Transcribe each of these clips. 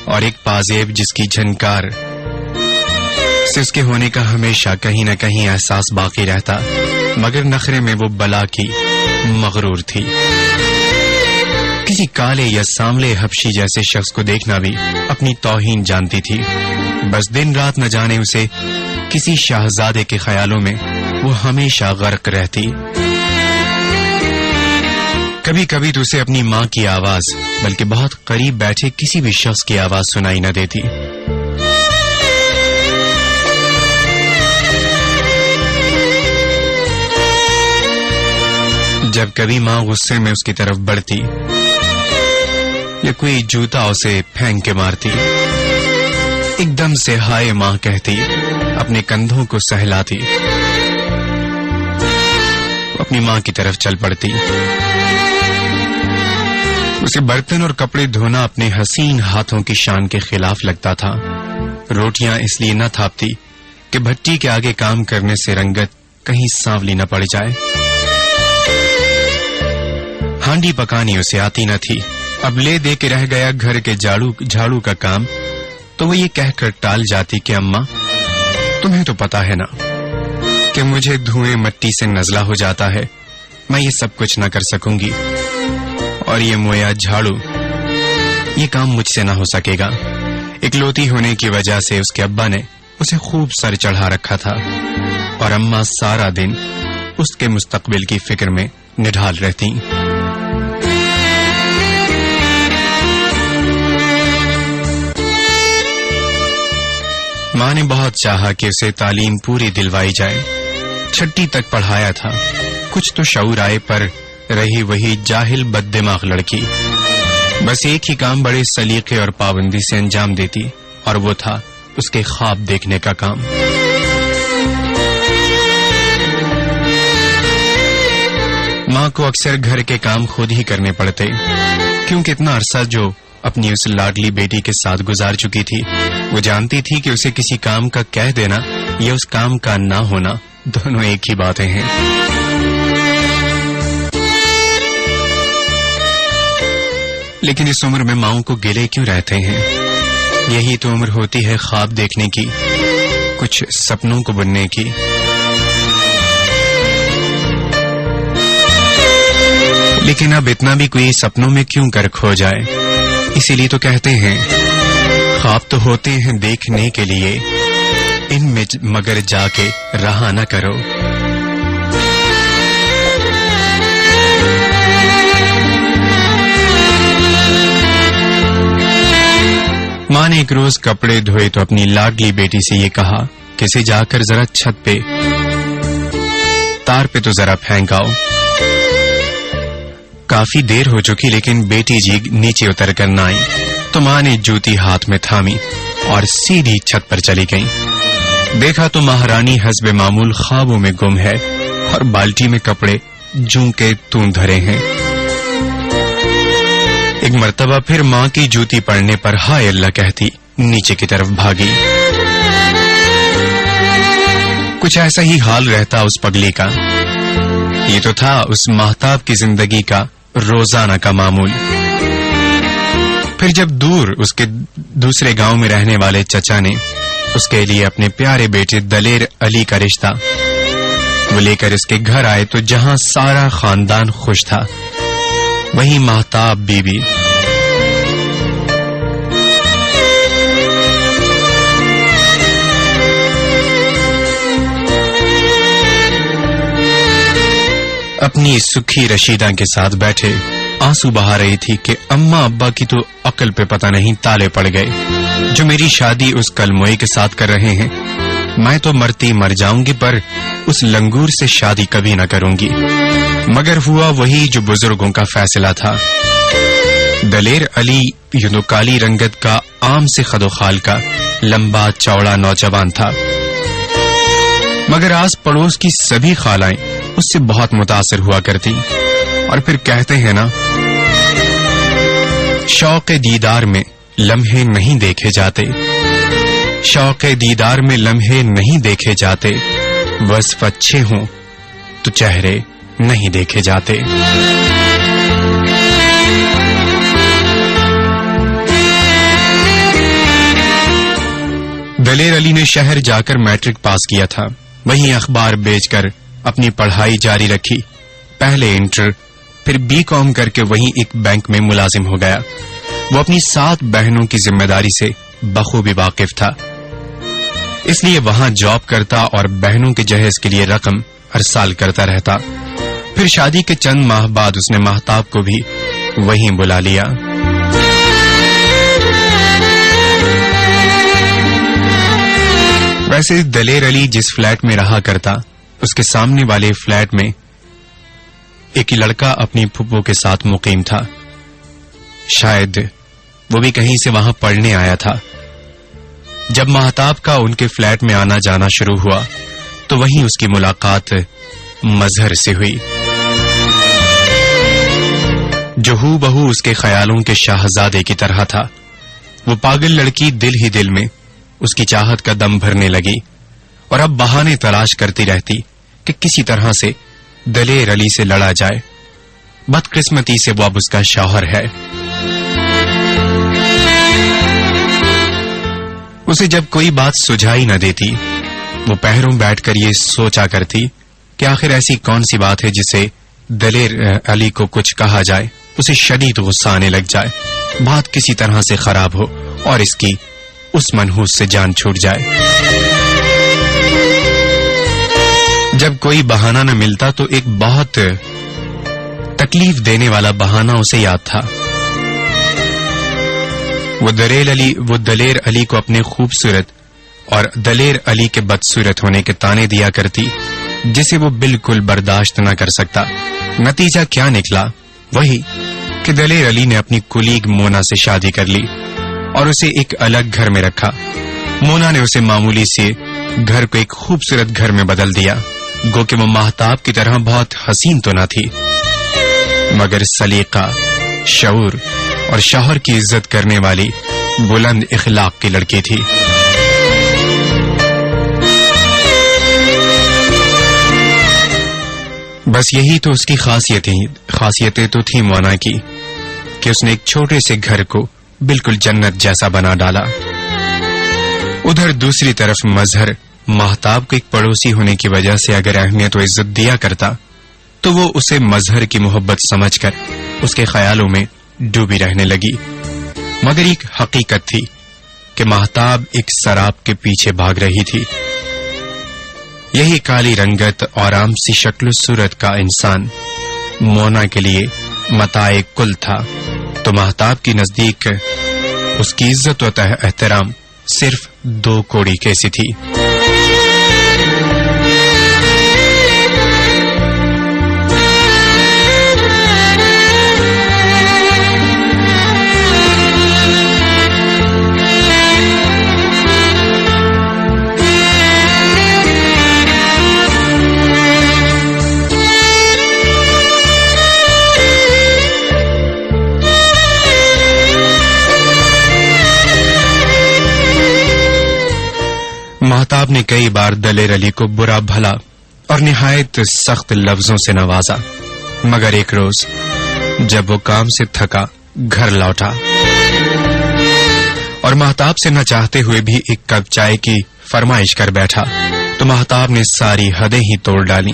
اور ایک پازیب جس کی جھنکار سے اس کے ہونے کا ہمیشہ کہیں نہ کہیں احساس باقی رہتا، مگر نخرے میں وہ بلا کی مغرور تھی۔ کسی کالے یا ساملے حبشی جیسے شخص کو دیکھنا بھی اپنی توہین جانتی تھی، بس دن رات نہ جانے اسے کسی شاہزادے کے خیالوں میں وہ ہمیشہ غرق رہتی۔ کبھی کبھی تو اسے اپنی ماں کی آواز بلکہ بہت قریب بیٹھے کسی بھی شخص کی آواز سنائی نہ دیتی۔ جب کبھی ماں غصے میں اس کی طرف بڑھتی یا کوئی جوتا اسے پھینک کے مارتی، ایک دم سے ہائے ماں کہتی، اپنے کندھوں کو سہلاتی، اپنی ماں کی طرف چل پڑتی۔ اسے برتن اور کپڑے دھونا اپنے حسین ہاتھوں کی شان کے خلاف لگتا تھا۔ روٹیاں اس لیے نہ تھاپتی کہ بھٹی کے آگے کام کرنے سے رنگت کہیں سانولی نہ پڑ جائے۔ ہانڈی پکانی اسے آتی نہ تھی، اب لے دے کے رہ گیا گھر کے جھاڑو کا کام، تو وہ یہ کہہ کر ٹال جاتی کہ اماں تمہیں تو پتا ہے نا کہ مجھے دھوئیں مٹی سے نزلہ ہو جاتا ہے، میں یہ سب کچھ نہ کر سکوں گی، اور یہ مویا جھاڑو یہ کام مجھ سے نہ ہو سکے گا۔ اکلوتی ہونے کی وجہ سے اس کے ابا نے اسے خوب سر چڑھا رکھا تھا، اور اماں سارا دن اس کے مستقبل کی فکر میں نڈھال رہتی۔ ماں نے بہت چاہا کہ اسے تعلیم پوری دلوائی جائے، 6 تک پڑھایا تھا، کچھ تو شعور آئے، پر رہی وہی جاہل بد دماغ لڑکی، بس ایک ہی کام بڑے سلیقے اور پابندی سے انجام دیتی، اور وہ تھا اس کے خواب دیکھنے کا کام۔ ماں کو اکثر گھر کے کام خود ہی کرنے پڑتے، کیونکہ اتنا عرصہ جو اپنی اس لاڈلی بیٹی کے ساتھ گزار چکی تھی، وہ جانتی تھی کہ اسے کسی کام کا کہہ دینا یا اس کام کا نہ ہونا دونوں ایک ہی باتیں ہیں۔ لیکن اس عمر میں ماؤں کو گلے کیوں رہتے ہیں؟ یہی تو عمر ہوتی ہے خواب دیکھنے کی، کچھ سپنوں کو بننے کی۔ لیکن اب اتنا بھی کوئی سپنوں میں کیوں کر کھو جائے؟ اسی لیے تو کہتے ہیں خواب تو ہوتے ہیں دیکھنے کے لیے، ان میں مگر جا کے رہا نہ کرو۔ ماں نے ایک روز کپڑے دھوئے تو اپنی لاڈلی بیٹی سے یہ کہا کہ اسے جا کر ذرا چھت پہ تار پہ تو ذرا پھینکاؤ۔ کافی دیر ہو چکی لیکن بیٹی جی نیچے اتر کر نہ آئی، تو ماں نے جوتی ہاتھ میں تھامی اور سیدھی چھت پر چلی گئی۔ دیکھا تو مہارانی حسب معمول خوابوں میں گم ہے، اور بالٹی میں کپڑے جوں کے تون دھرے ہیں۔ ایک مرتبہ پھر ماں کی جوتی پڑنے پر ہائے اللہ کہتی نیچے کی طرف بھاگی۔ کچھ ایسا ہی حال رہتا اس پگلی کا۔ یہ تو تھا اس ماہتاب کی زندگی کا روزانہ کا معمول۔ پھر جب دور اس کے دوسرے گاؤں میں رہنے والے چچا نے اس کے لیے اپنے پیارے بیٹے دلیر علی کا رشتہ وہ لے کر اس کے گھر آئے، تو جہاں سارا خاندان خوش تھا وہیں ماہتاب بی بی اپنی سکھی رشیدہ کے ساتھ بیٹھے آنسو بہا رہی تھی کہ اماں ابا کی تو عقل پہ پتہ نہیں تالے پڑ گئے، جو میری شادی اس کلموئی کے ساتھ کر رہے ہیں۔ میں تو مرتی مر جاؤں گی، پر اس لنگور سے شادی کبھی نہ کروں گی۔ مگر ہوا وہی جو بزرگوں کا فیصلہ تھا۔ دلیر علی یوں کالی رنگت کا عام سے خد و خال کا لمبا چوڑا نوجوان تھا، مگر آس پڑوس کی سبھی خالائیں اس سے بہت متاثر ہوا کرتی، اور پھر کہتے ہیں نا، شوق دیدار میں لمحے نہیں دیکھے جاتے، شوق دیدار میں لمحے نہیں دیکھے جاتے، وصف اچھے ہوں تو چہرے نہیں دیکھے جاتے۔ دلیر علی نے شہر جا کر میٹرک پاس کیا تھا، وہیں اخبار بیچ کر اپنی پڑھائی جاری رکھی. پہلے انٹر پھر بی کام کر کے وہیں ایک بینک میں ملازم ہو گیا. وہ اپنی 7 بہنوں کی ذمہ داری سے بخوبی واقف تھا، اس لیے وہاں جاب کرتا اور بہنوں کے جہیز کے لیے رقم ارسال کرتا رہتا. پھر شادی کے چند ماہ بعد اس نے ماہتاب کو بھی وہیں بلا لیا. ویسے دلیر علی جس فلیٹ میں رہا کرتا، اس کے سامنے والے فلیٹ میں ایک لڑکا اپنی پھپھو کے ساتھ مقیم تھا. شاید وہ بھی کہیں سے وہاں پڑھنے آیا تھا. جب ماہتاب کا ان کے فلیٹ میں آنا جانا شروع ہوا تو وہیں اس کی ملاقات مظہر سے ہوئی، جو ہو بہو اس کے خیالوں کے شاہزادے کی طرح تھا. وہ پاگل لڑکی دل ہی دل میں اس کی چاہت کا دم بھرنے لگی اور اب بہانے تلاش کرتی رہتی کہ کسی طرح سے دلیر علی سے لڑا جائے. بدقسمتی سے وہ اب اس کا شوہر ہے. اسے جب کوئی بات سجھائی نہ دیتی، وہ پہروں بیٹھ کر یہ سوچا کرتی کہ آخر ایسی کون سی بات ہے جسے دلیر علی کو کچھ کہا جائے، اسے شدید غصہ آنے لگ جائے، بات کسی طرح سے خراب ہو اور اس کی اس منحوس سے جان چھوٹ جائے. جب کوئی بہانہ نہ ملتا تو ایک بہت تکلیف دینے والا بہانہ اسے یاد تھا. وہ دلیر علی کو اپنے خوبصورت اور دلیر علی کے بدصورت ہونے کے تانے دیا کرتی، جسے وہ بالکل برداشت نہ کر سکتا. نتیجہ کیا نکلا؟ وہی کہ دلیر علی نے اپنی کولیگ مونا سے شادی کر لی اور اسے ایک الگ گھر میں رکھا. مونا نے اسے معمولی سے گھر کو ایک خوبصورت گھر میں بدل دیا. گو کہ وہ ماہتاب کی طرح بہت حسین تو نہ تھی، مگر سلیقہ، شعور اور شوہر کی عزت کرنے والی بلند اخلاق کی لڑکی تھی. بس یہی تو اس کی خاصیتیں تو تھیں مونا کی کہ اس نے ایک چھوٹے سے گھر کو بالکل جنت جیسا بنا ڈالا. ادھر دوسری طرف مظہر ماہتاب کو ایک پڑوسی ہونے کی وجہ سے اگر اہمیت و عزت دیا کرتا تو وہ اسے مظہر کی محبت سمجھ کر اس کے خیالوں میں ڈوبی رہنے لگی. مگر ایک حقیقت تھی کہ ماہتاب ایک سراب کے پیچھے بھاگ رہی تھی. یہی کالی رنگت اور عام سی شکل و صورت کا انسان مونا کے لیے متاع کل تھا، تو ماہتاب کی نزدیک اس کی عزت و احترام صرف 2 کوڑی کیسی تھی. ماہتاب نے کئی بار دلیر علی کو برا بھلا اور نہایت سخت لفظوں سے نوازا، مگر ایک روز جب وہ کام سے تھکا گھر لوٹا اور ماہتاب سے نہ چاہتے ہوئے بھی ایک کپ چائے کی فرمائش کر بیٹھا تو ماہتاب نے ساری حدیں ہی توڑ ڈالی.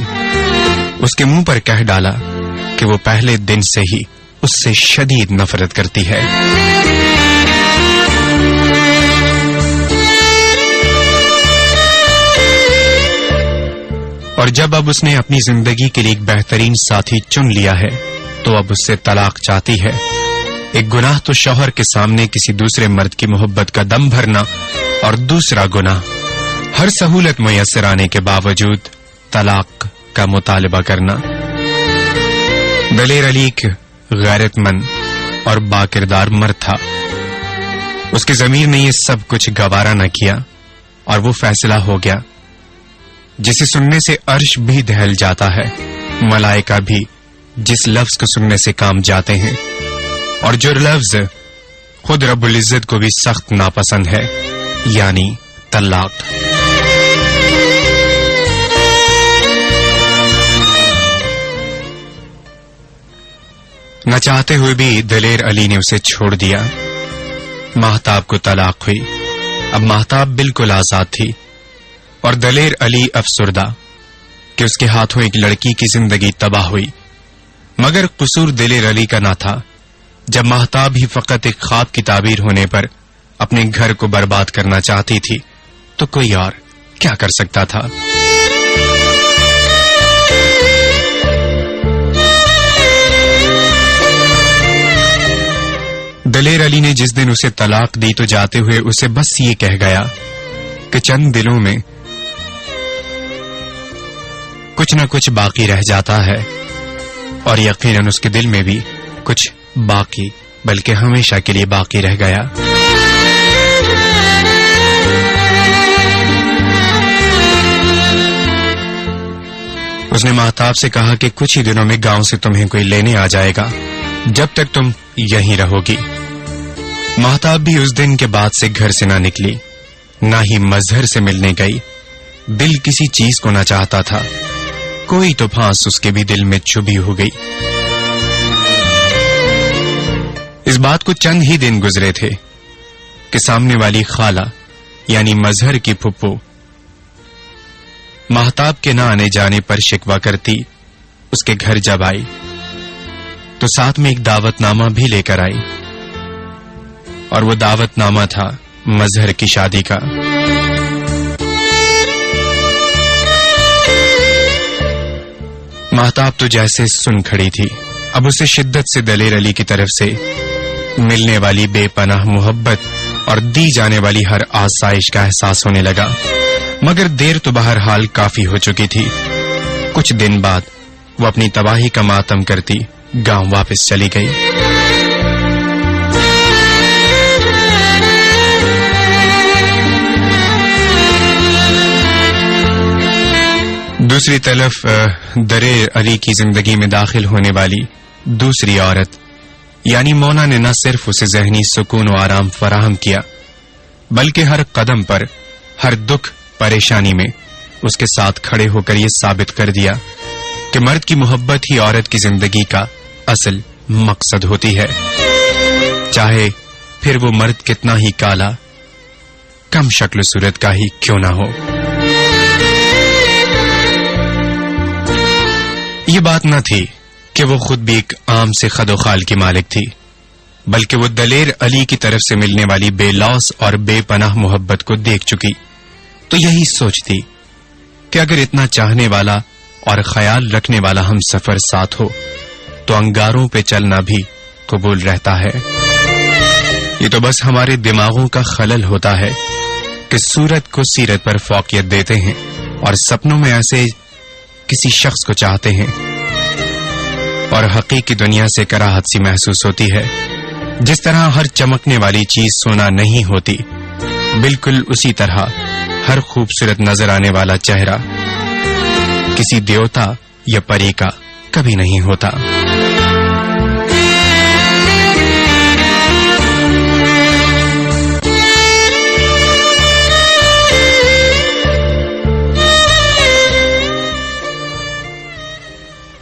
اس کے منہ پر کہہ ڈالا کہ وہ پہلے دن سے ہی اس سے شدید نفرت کرتی ہے. اور جب اب اس نے اپنی زندگی کے لیے ایک بہترین ساتھی چن لیا ہے تو اب اس سے طلاق چاہتی ہے. ایک گناہ تو شوہر کے سامنے کسی دوسرے مرد کی محبت کا دم بھرنا، اور دوسرا گناہ ہر سہولت میسر آنے کے باوجود طلاق کا مطالبہ کرنا. دلیر علی ایک غیرت مند اور باکردار مرد تھا. اس کی ضمیر نے یہ سب کچھ گوارا نہ کیا اور وہ فیصلہ ہو گیا جسے سننے سے عرش بھی دہل جاتا ہے، ملائکہ بھی جس لفظ کو سننے سے کام جاتے ہیں، اور جو لفظ خود رب العزت کو بھی سخت ناپسند ہے، یعنی طلاق. نہ چاہتے ہوئے بھی دلیر علی نے اسے چھوڑ دیا. ماہتاب کو طلاق ہوئی اب مہتاب بالکل آزاد تھی اور دلیر علی افسردہ کہ اس کے ہاتھوں ایک لڑکی کی زندگی تباہ ہوئی. مگر قصور دلیر علی کا نہ تھا. جب مہتاب ہی فقط ایک خواب کی تعبیر ہونے پر اپنے گھر کو برباد کرنا چاہتی تھی تو کوئی اور کیا کر سکتا تھا؟ دلیر علی نے جس دن اسے طلاق دی تو جاتے ہوئے اسے بس یہ کہہ گیا کہ چند دلوں میں کچھ نہ کچھ باقی رہ جاتا ہے، اور یقیناً اس کے دل میں بھی کچھ باقی بلکہ ہمیشہ کے لیے باقی رہ گیا. اس نے مہتاب سے کہا کہ کچھ ہی دنوں میں گاؤں سے تمہیں کوئی لینے آ جائے گا، جب تک تم یہیں رہو گی. مہتاب بھی اس دن کے بعد سے گھر سے نہ نکلی، نہ ہی مظہر سے ملنے گئی. دل کسی چیز کو نہ چاہتا تھا. کوئی تو پھانس اس کے بھی دل میں چبھی ہو گئی. اس بات کو چند ہی دن گزرے تھے کہ سامنے والی خالہ یعنی مظہر کی پھپھو مہتاب کے نہ آنے جانے پر شکوہ کرتی اس کے گھر جب آئی تو ساتھ میں ایک دعوت نامہ بھی لے کر آئی، اور وہ دعوت نامہ تھا مظہر کی شادی کا. مہتاب تو جیسے سن کھڑی تھی. اب اسے شدت سے دلیر علی کی طرف سے ملنے والی بے پناہ محبت اور دی جانے والی ہر آسائش کا احساس ہونے لگا. مگر دیر تو بہرحال کافی ہو چکی تھی. کچھ دن بعد وہ اپنی تباہی کا ماتم کرتی گاؤں واپس چلی گئی. دوسری طرف دلیر علی کی زندگی میں داخل ہونے والی دوسری عورت یعنی مونا نے نہ صرف اسے ذہنی سکون و آرام فراہم کیا بلکہ ہر قدم پر، ہر دکھ پریشانی میں اس کے ساتھ کھڑے ہو کر یہ ثابت کر دیا کہ مرد کی محبت ہی عورت کی زندگی کا اصل مقصد ہوتی ہے، چاہے پھر وہ مرد کتنا ہی کالا، کم شکل و صورت کا ہی کیوں نہ ہو. یہ بات نہ تھی کہ وہ خود بھی ایک عام سے خد و خال کی مالک تھی، بلکہ وہ دلیر علی کی طرف سے ملنے والی بے لوث اور بے پناہ محبت کو دیکھ چکی تو یہی سوچتی کہ اگر اتنا چاہنے والا اور خیال رکھنے والا ہم سفر ساتھ ہو تو انگاروں پہ چلنا بھی قبول رہتا ہے. یہ تو بس ہمارے دماغوں کا خلل ہوتا ہے کہ صورت کو سیرت پر فوقیت دیتے ہیں اور سپنوں میں ایسے کسی شخص کو چاہتے ہیں اور حقیقی دنیا سے کراہت سی محسوس ہوتی ہے. جس طرح ہر چمکنے والی چیز سونا نہیں ہوتی، بالکل اسی طرح ہر خوبصورت نظر آنے والا چہرہ کسی دیوتا یا پری کا کبھی نہیں ہوتا.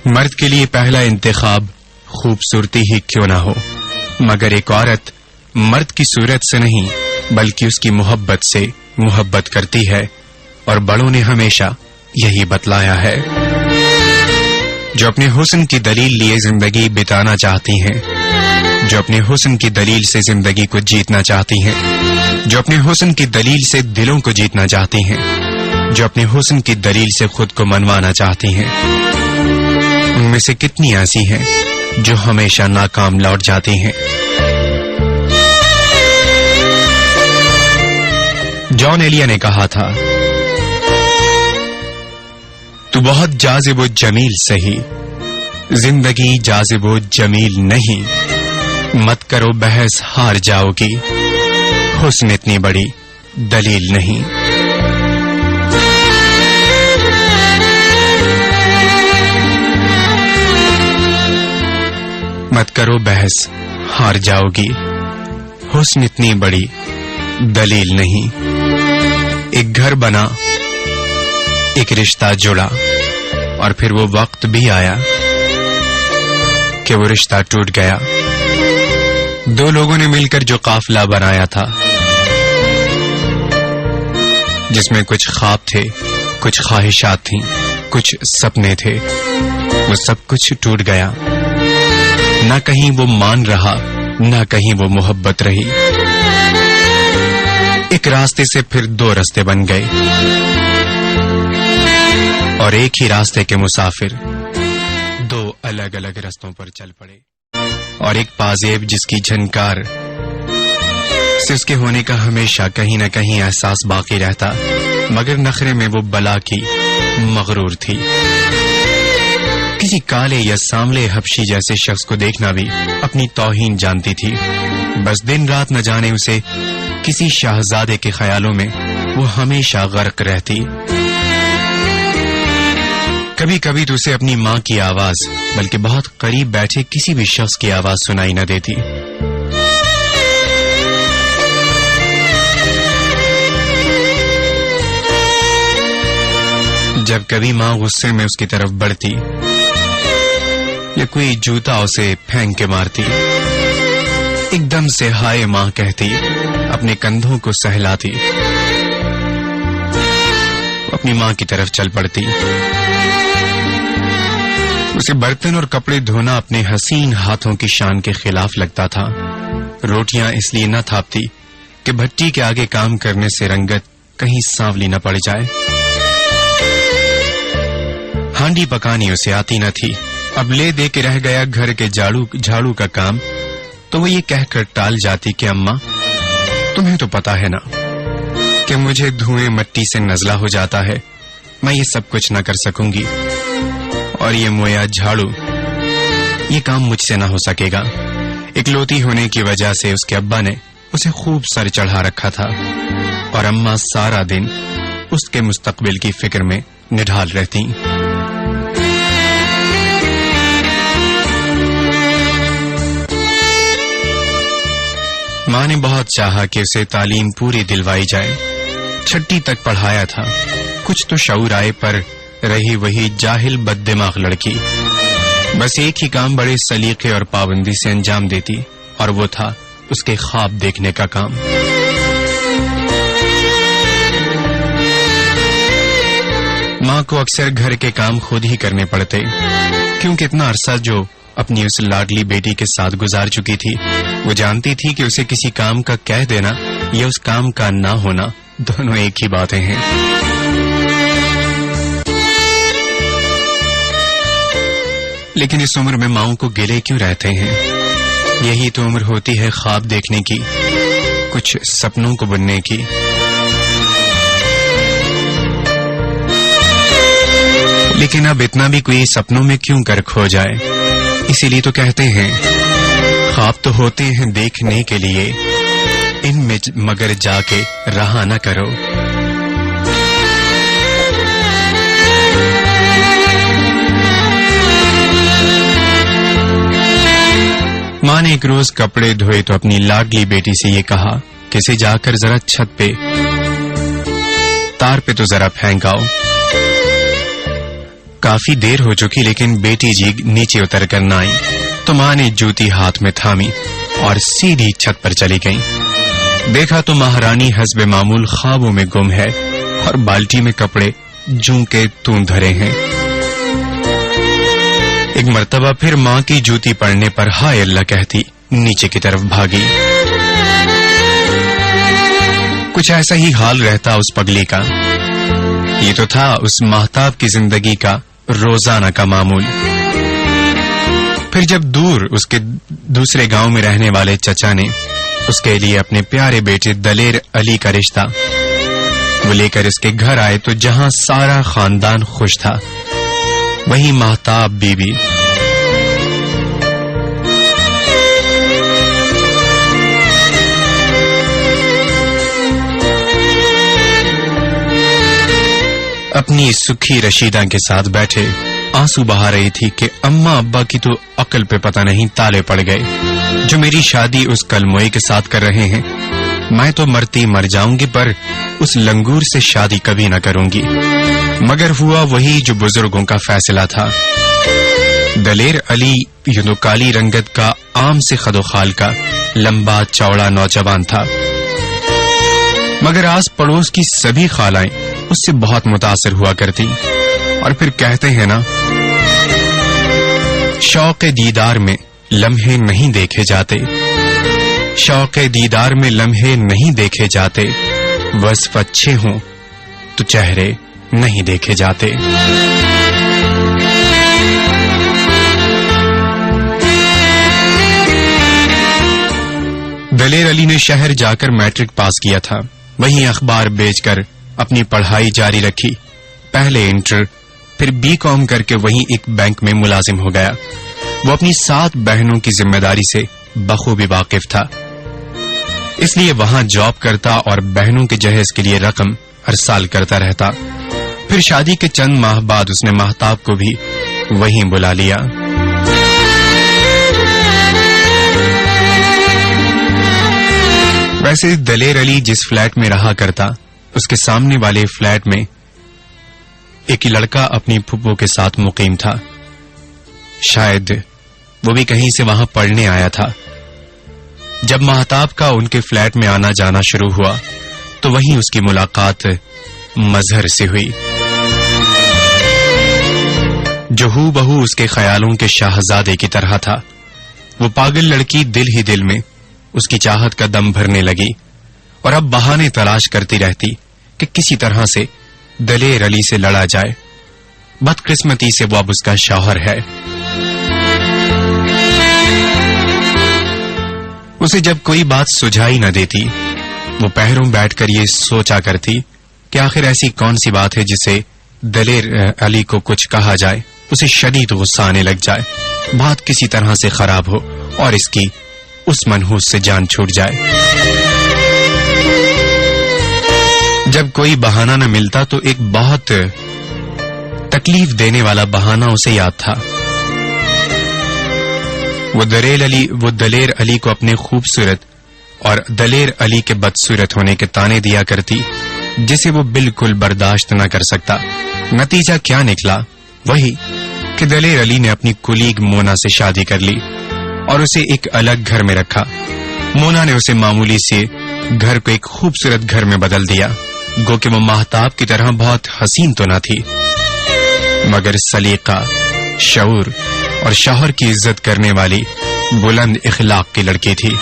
مرد کے لیے پہلا انتخاب خوبصورتی ہی کیوں نہ ہو، مگر ایک عورت مرد کی صورت سے نہیں بلکہ اس کی محبت سے محبت کرتی ہے، اور بڑوں نے ہمیشہ یہی بتلایا ہے. جو اپنے حسن کی دلیل لیے زندگی بتانا چاہتی ہیں، جو اپنے حسن کی دلیل سے زندگی کو جیتنا چاہتی ہیں، جو اپنے حسن کی دلیل سے دلوں کو جیتنا چاہتی ہیں، جو اپنے حسن کی دلیل سے خود کو منوانا چاہتی ہیں، ان میں سے کتنی ایسی ہیں جو ہمیشہ ناکام لوٹ جاتی ہیں. جان ایلیا نے کہا تھا، تو بہت جاذب و جمیل سہی، زندگی جاذب و جمیل نہیں، مت کرو بحث ہار جاؤ گی، حسن اتنی بڑی دلیل نہیں. مت کرو بحث ہار جاؤ گی، حسن اتنی بڑی دلیل نہیں. ایک گھر بنا، ایک رشتہ جڑا، اور پھر وہ وقت بھی آیا کہ وہ رشتہ ٹوٹ گیا. دو لوگوں نے مل کر جو قافلہ بنایا تھا جس میں کچھ خواب تھے، کچھ خواہشات تھیں، کچھ سپنے تھے، وہ سب کچھ ٹوٹ گیا۔ نہ کہیں وہ مان رہا، نہ کہیں وہ محبت رہی۔ ایک راستے سے پھر دو راستے بن گئے، اور ایک ہی راستے کے مسافر دو الگ الگ راستوں پر چل پڑے۔ اور ایک پازیب جس کی جھنکار سے اس کے ہونے کا ہمیشہ کہیں نہ کہیں احساس باقی رہتا، مگر نخرے میں وہ بلا کی مغرور تھی۔ کسی کالے یا ساملے حبشی جیسے شخص کو دیکھنا بھی اپنی توہین جانتی تھی۔ بس دن رات نہ جانے اسے کسی شاہزادے کے خیالوں میں وہ ہمیشہ غرق رہتی۔ کبھی کبھی تو اسے اپنی ماں کی آواز، بلکہ بہت قریب بیٹھے کسی بھی شخص کی آواز سنائی نہ دیتی۔ جب کبھی ماں غصے میں اس کی طرف بڑھتی یا کوئی جوتا اسے پھینک کے مارتی، ایک دم سے ہائے ماں کہتی، اپنے کندھوں کو سہلاتی، اپنی ماں کی طرف چل پڑتی۔ اسے برتن اور کپڑے دھونا اپنے حسین ہاتھوں کی شان کے خلاف لگتا تھا۔ روٹیاں اس لیے نہ تھاپتی کہ بھٹی کے آگے کام کرنے سے رنگت کہیں سانولی نہ پڑ جائے۔ ہانڈی پکانی اسے آتی نہ تھی، اب لے دے کے رہ گیا گھر کے جھاڑو کا کام، تو وہ یہ کہہ کر ٹال جاتی کہ اماں تمہیں تو پتا ہے نا کہ مجھے دھوئیں مٹی سے نزلہ ہو جاتا ہے، میں یہ سب کچھ نہ کر سکوں گی، اور یہ مویا جھاڑو یہ کام مجھ سے نہ ہو سکے گا۔ اکلوتی ہونے کی وجہ سے اس کے ابا نے اسے خوب سر چڑھا رکھا تھا، اور اماں سارا دن اس کے مستقبل کی فکر میں نڈھال رہتی۔ ماں نے بہت چاہا کہ اسے تعلیم پوری دلوائی جائے، چھٹی تک پڑھایا تھا، کچھ تو شعور آئے، پر رہی وہی جاہل بد دماغ لڑکی، بس ایک ہی کام بڑے سلیقے اور پابندی سے انجام دیتی، اور وہ تھا اس کے خواب دیکھنے کا کام۔ ماں کو اکثر گھر کے کام خود ہی کرنے پڑتے، کیونکہ اتنا عرصہ جو اپنی اس لاڈلی بیٹی کے ساتھ گزار چکی تھی، وہ جانتی تھی کہ اسے کسی کام کا کہہ دینا یا اس کام کا نہ ہونا دونوں ایک ہی باتیں ہیں۔ لیکن اس عمر میں ماؤں کو گلے کیوں رہتے ہیں؟ یہی تو عمر ہوتی ہے خواب دیکھنے کی، کچھ سپنوں کو بننے کی۔ لیکن اب اتنا بھی کوئی سپنوں میں کیوں کر کھو جائے؟ اسی لیے تو کہتے ہیں خواب تو ہوتے ہیں دیکھنے کے لیے، ان میں مگر جا کے رہا نہ کرو۔ ماں نے ایک روز کپڑے دھوئے تو اپنی لاڈلی بیٹی سے یہ کہا کہ اسے جا کر ذرا چھت پہ تار پہ تو ذرا پھینکاؤ۔ کافی دیر ہو چکی لیکن بیٹی جی نیچے اتر کر نہ آئی، تو ماں نے جوتی ہاتھ میں تھامی اور سیدھی چھت پر چلی گئی۔ دیکھا تو مہارانی حسب معمول خوابوں میں گم ہے، اور بالٹی میں کپڑے جوں کے تون دھرے ہیں۔ ایک مرتبہ پھر ماں کی جوتی پڑنے پر ہائے اللہ کہتی نیچے کی طرف بھاگی۔ کچھ ایسا ہی حال رہتا اس پگلی کا۔ یہ تو تھا اس ماہتاب کی زندگی کا روزانہ کا معمول۔ پھر جب دور اس کے دوسرے گاؤں میں رہنے والے چچا نے اس کے لیے اپنے پیارے بیٹے دلیر علی کا رشتہ وہ لے کر اس کے گھر آئے، تو جہاں سارا خاندان خوش تھا، وہیں ماہتاب بی بی اپنی سکھی رشیدہ کے ساتھ بیٹھے آنسو بہا رہی تھی کہ اماں ابا کی تو عقل پہ پتہ نہیں تالے پڑ گئے، جو میری شادی اس کلموئی کے ساتھ کر رہے ہیں۔ میں تو مرتی مر جاؤں گی، پر اس لنگور سے شادی کبھی نہ کروں گی۔ مگر ہوا وہی جو بزرگوں کا فیصلہ تھا۔ دلیر علی یوں تو کالی رنگت کا عام سے خد و خال کا لمبا چوڑا نوجوان تھا، مگر آس پڑوس کی سبھی خالائیں اس سے بہت متاثر ہوا کرتی، اور پھر کہتے ہیں نا، شوق دیدار میں لمحے نہیں دیکھے جاتے، شوق دیدار میں لمحے نہیں دیکھے جاتے، وصف اچھے ہوں تو چہرے نہیں دیکھے جاتے۔ دلیر علی نے شہر جا کر میٹرک پاس کیا تھا، وہیں اخبار بیچ کر اپنی پڑھائی جاری رکھی، پہلے انٹر پھر بی کام کر کے وہیں ایک بینک میں ملازم ہو گیا۔ وہ اپنی 7 بہنوں کی ذمہ داری سے بخوبی واقف تھا، اس لیے وہاں جاب کرتا اور بہنوں کے جہیز کے لیے رقم ہر سال کرتا رہتا۔ پھر شادی کے چند ماہ بعد اس نے ماہتاب کو بھی وہیں بلا لیا۔ ویسے دلیر علی جس فلیٹ میں رہا کرتا، اس کے سامنے والے فلیٹ میں ایک لڑکا اپنی پھپھو کے ساتھ مقیم تھا، شاید وہ بھی کہیں سے وہاں پڑھنے آیا تھا۔ جب ماہتاب کا ان کے فلیٹ میں آنا جانا شروع ہوا تو وہیں اس کی ملاقات مظہر سے ہوئی، جو ہو بہو اس کے خیالوں کے شاہزادے کی طرح تھا۔ وہ پاگل لڑکی دل ہی دل میں اس کی چاہت کا دم بھرنے لگی، اور اب بہانے تلاش کرتی رہتی کہ کسی طرح سے دلیر علی سے لڑا جائے۔ بدقسمتی سے وہ اب اس کا شوہر ہے۔ اسے جب کوئی بات سجھائی نہ دیتی، وہ پہروں بیٹھ کر یہ سوچا کرتی کہ آخر ایسی کون سی بات ہے جسے دلیر علی کو کچھ کہا جائے، اسے شدید غصہ آنے لگ جائے، بات کسی طرح سے خراب ہو اور اس کی اس منحوس سے جان چھوٹ جائے۔ جب کوئی بہانہ نہ ملتا تو ایک بہت تکلیف دینے والا بہانہ اسے یاد تھا۔ وہ دلیر علی کو اپنے خوبصورت اور دلیر علی کے بدصورت ہونے کے تانے دیا کرتی، جسے وہ بالکل برداشت نہ کر سکتا۔ نتیجہ کیا نکلا؟ وہی کہ دلیر علی نے اپنی کولیگ مونا سے شادی کر لی اور اسے ایک الگ گھر میں رکھا۔ مونا نے اسے معمولی سے گھر کو ایک خوبصورت گھر میں بدل دیا، گو کہ وہ ماہتاب کی طرح بہت حسین تو نہ تھی، مگر سلیقہ، شعور اور شوہر کی عزت کرنے والی بلند اخلاق کی لڑکی تھی۔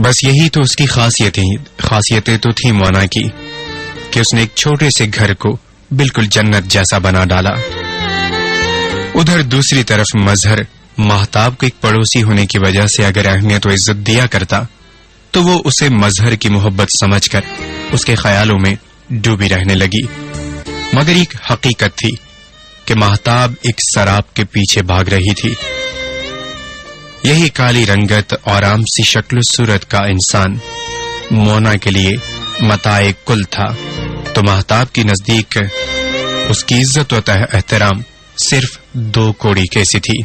بس یہی تو اس کی خاصیتیں تو تھی مونا کی کہ اس نے ایک چھوٹے سے گھر کو بالکل جنت جیسا بنا ڈالا۔ ادھر دوسری طرف مظہر ماہتاب کو ایک پڑوسی ہونے کی وجہ سے اگر اہمیت و عزت دیا کرتا تو وہ اسے مظہر کی محبت سمجھ کر اس کے خیالوں میں ڈوبی رہنے لگی، مگر ایک حقیقت تھی کہ ماہتاب ایک سراب کے پیچھے بھاگ رہی تھی۔ یہی کالی رنگت اور عام سی شکل و صورت کا انسان مونا کے لیے متاع کل تھا، تو ماہتاب کی نزدیک اس کی عزت و احترام صرف 2 کوڑی کیسی تھی۔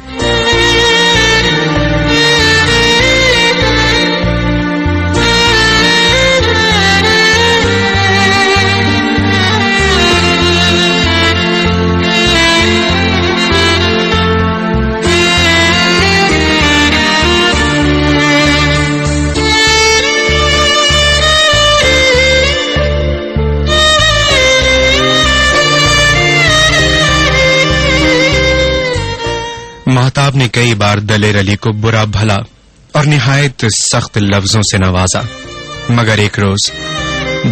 ماہتاب نے کئی بار دلیر علی کو برا بھلا اور نہایت سخت لفظوں سے نوازا، مگر ایک روز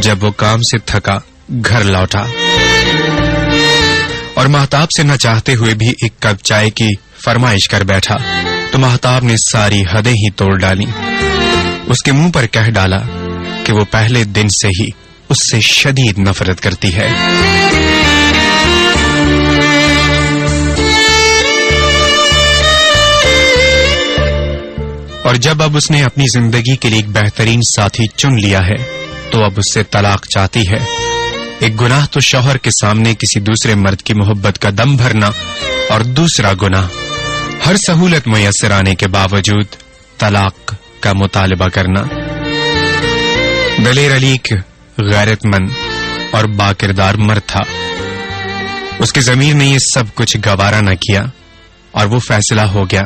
جب وہ کام سے تھکا گھر لوٹا اور ماہتاب سے نہ چاہتے ہوئے بھی ایک کپ چائے کی فرمائش کر بیٹھا تو ماہتاب نے ساری حدیں ہی توڑ ڈالی۔ اس کے منہ پر کہہ ڈالا کہ وہ پہلے دن سے ہی اس سے شدید نفرت کرتی ہے۔ اور جب اب اس نے اپنی زندگی کے لیے ایک بہترین ساتھی چن لیا ہے تو اب اس سے طلاق چاہتی ہے۔ ایک گناہ تو شوہر کے سامنے کسی دوسرے مرد کی محبت کا دم بھرنا، اور دوسرا گناہ ہر سہولت میسر آنے کے باوجود طلاق کا مطالبہ کرنا۔ دلیر علی ایک غیرت مند اور باکردار مرد تھا، اس کی ضمیر نے یہ سب کچھ گوارا نہ کیا اور وہ فیصلہ ہو گیا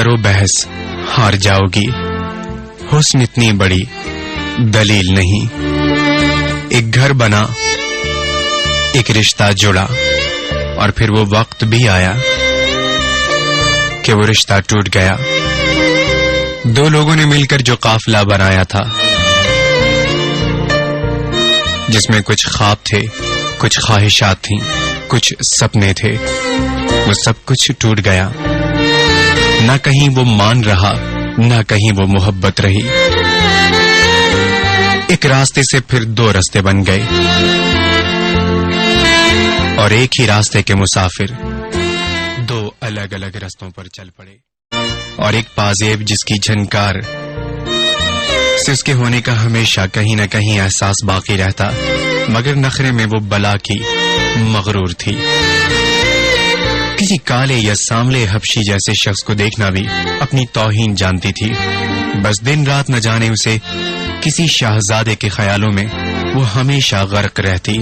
کرو بحث ہار جاؤ گی، حسن اتنی بڑی دلیل نہیں۔ ایک گھر بنا، ایک رشتہ جڑا، اور پھر وہ وقت بھی آیا کہ وہ رشتہ ٹوٹ گیا۔ دو لوگوں نے مل کر جو قافلہ بنایا تھا، جس میں کچھ خواب تھے، کچھ خواہشات تھیں، کچھ سپنے تھے، وہ سب کچھ ٹوٹ گیا۔ نہ کہیں وہ مان رہا، نہ کہیں وہ محبت رہی۔ ایک راستے سے پھر دو راستے بن گئے، اور ایک ہی راستے کے مسافر دو الگ الگ راستوں پر چل پڑے۔ اور ایک پازیب جس کی جھنکار سے اس کے ہونے کا ہمیشہ کہیں نہ کہیں احساس باقی رہتا، مگر نخرے میں وہ بلا کی مغرور تھی۔ کسی کالے یا ساملے حبشی جیسے شخص کو دیکھنا بھی اپنی توہین جانتی تھی۔ بس دن رات نہ جانے اسے کسی شاہزادے کے خیالوں میں وہ ہمیشہ غرق رہتی۔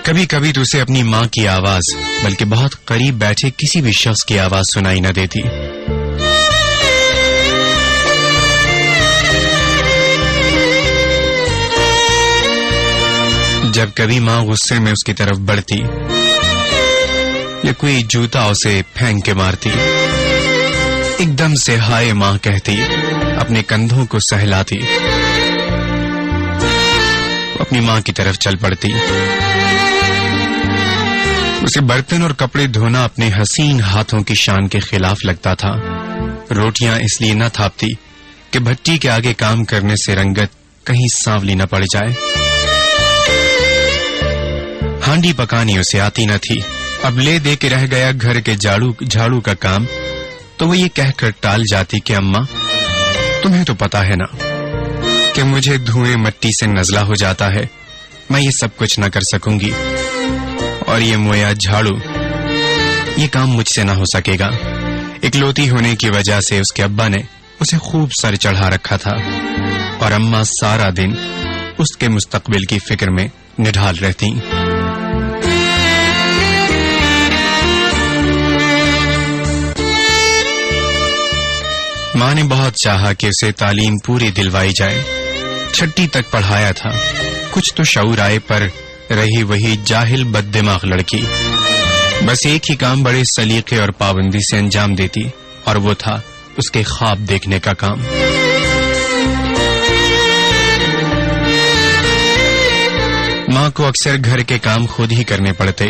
کبھی کبھی تو اسے اپنی ماں کی آواز، بلکہ بہت قریب بیٹھے کسی بھی شخص کی آواز سنائی نہ دیتی۔ جب کبھی ماں غصے میں اس کی طرف بڑھتی یا کوئی جوتا اسے پھینک کے مارتی، ایک دم سے ہائے ماں کہتی، اپنے کندھوں کو سہلاتی، اپنی ماں کی طرف چل پڑتی۔ اسے برتن اور کپڑے دھونا اپنے حسین ہاتھوں کی شان کے خلاف لگتا تھا۔ روٹیاں اس لیے نہ تھاپتی کہ بھٹی کے آگے کام کرنے سے رنگت کہیں سانولی نہ پڑ جائے۔ ہانڈی پکانی اسے آتی نہ تھی، اب لے دے کے رہ گیا گھر کے جھاڑو کا کام، تو وہ یہ کہہ کر ٹال جاتی کہ اماں تمہیں تو پتا ہے نا کہ مجھے دھوئیں مٹی سے نزلہ ہو جاتا ہے، میں یہ سب کچھ نہ کر سکوں گی، اور یہ مویا جھاڑو یہ کام مجھ سے نہ ہو سکے گا۔ اکلوتی ہونے کی وجہ سے اس کے ابا نے اسے خوب سر چڑھا رکھا تھا، اور اماں سارا دن اس کے مستقبل کی فکر میں نڈھال رہتی۔ ماں نے بہت چاہا کہ اسے تعلیم پوری دلوائی جائے، 6ٹھی تک پڑھایا تھا، کچھ تو شعور آئے، پر رہی وہی جاہل بد دماغ لڑکی، بس ایک ہی کام بڑے سلیقے اور پابندی سے انجام دیتی، اور وہ تھا اس کے خواب دیکھنے کا کام۔ ماں کو اکثر گھر کے کام خود ہی کرنے پڑتے،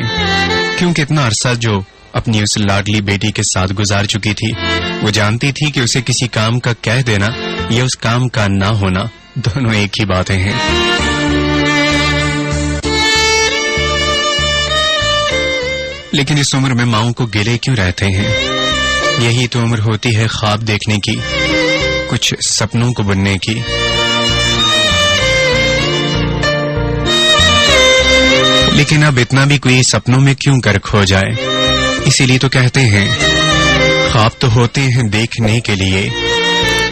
کیونکہ اتنا عرصہ جو اپنی اس لاڈلی بیٹی کے ساتھ گزار چکی تھی، وہ جانتی تھی کہ اسے کسی کام کا کہہ دینا یا اس کام کا نہ ہونا دونوں ایک ہی باتیں ہیں۔ لیکن اس عمر میں ماؤں کو گلے کیوں رہتے ہیں؟ یہی تو عمر ہوتی ہے خواب دیکھنے کی، کچھ سپنوں کو بننے کی۔ لیکن اب اتنا بھی کوئی سپنوں میں کیوں کر کھو جائے؟ اسی لیے تو کہتے ہیں خواب تو ہوتے ہیں دیکھنے کے لیے،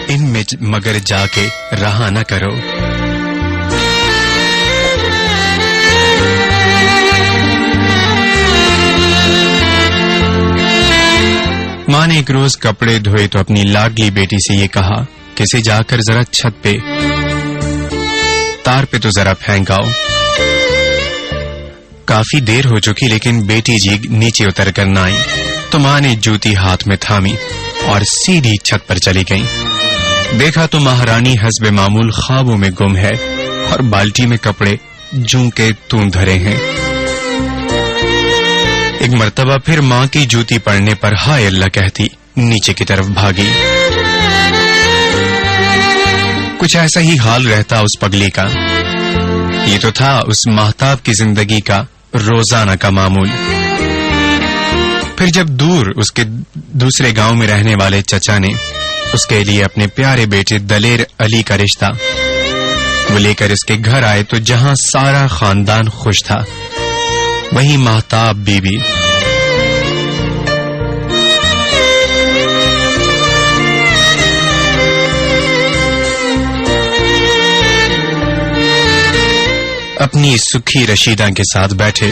ان میں مگر جا کے رہا نہ کرو۔ ماں نے ایک روز کپڑے دھوئے تو اپنی لاڈلی بیٹی سے یہ کہا کہ اسے جا کر ذرا چھت پہ تار پہ تو ذرا پھینکاؤ۔ کافی دیر ہو چکی لیکن بیٹی جی نیچے اتر کر نہ آئی، تو ماں نے جوتی ہاتھ میں تھامی اور سیدھی چھت پر چلی گئی۔ دیکھا تو مہارانی حسب معمول خوابوں میں گم ہے، اور بالٹی میں کپڑے جوں کے تون دھرے ہیں۔ ایک مرتبہ پھر ماں کی جوتی پڑنے پر ہائے اللہ کہتی نیچے کی طرف بھاگی۔ کچھ ایسا ہی حال رہتا اس پگلی کا۔ یہ تو تھا اس ماہتاب کی زندگی کا روزانہ کا معمول۔ پھر جب دور اس کے دوسرے گاؤں میں رہنے والے چچا نے اس کے لیے اپنے پیارے بیٹے دلیر علی کا رشتہ وہ لے کر اس کے گھر آئے، تو جہاں سارا خاندان خوش تھا، وہیں ماہتاب بی بی اپنی سکھی رشیدہ کے ساتھ بیٹھے